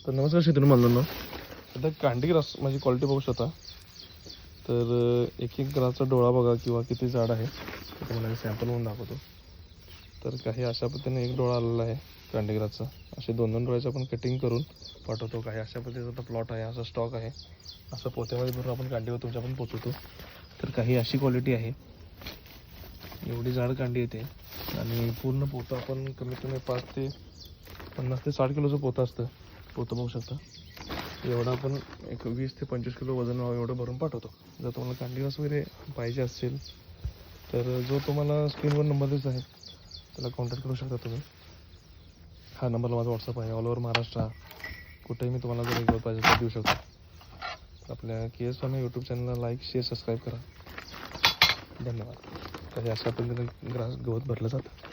तर नमस्कार शेतकरी बांधवांनो, सध्या कांडी ग्रास माझी क्वालिटी बघू शकता. तर एक ग्रासचा डोळा बघा किंवा किती जाड आहे ते तुम्हाला सॅम्पल म्हणून दाखवतो. तर काही अशा पद्धतीने एक डोळा आलेला आहे कांडी ग्रासचा. असे 2-2 डोळ्याचं आपण कटिंग करून पाठवतो. काही अशा पद्धतीचा प्लॉट आहे, असा स्टॉक आहे, असं पोत्यामध्ये भरून आपण कांडीवर तुमच्यापर्यंत पोचवतो. तर काही अशी क्वालिटी आहे, एवढी जाड कांडी येते आणि पूर्ण पोतं आपण कमीत कमी 5 ते 50 ते 60 किलोचं पोतं असतं. पोतं बघू शकता. एवढं आपण एक 20 ते 25 किलो वजन एवढं भरून पाठवतो. जर तुम्हाला कांडी ग्रास वगैरे पाहिजे असेल तर जो तुम्हाला स्क्रीनवर नंबर दिसत आहे त्याला कॉन्टॅक्ट करू शकता तुम्ही. हा नंबरला माझा व्हॉट्सअप आहे. ऑल ओव्हर महाराष्ट्र कुठेही मी तुम्हाला जर गवत पाहिजे तर देऊ शकतो. आपल्या के स्वामी यूट्यूब चॅनलला लाईक, शेअर, सबस्क्राईब करा. धन्यवाद. काही अशा पद्धतीने ग्रास गवत भरलं जातं.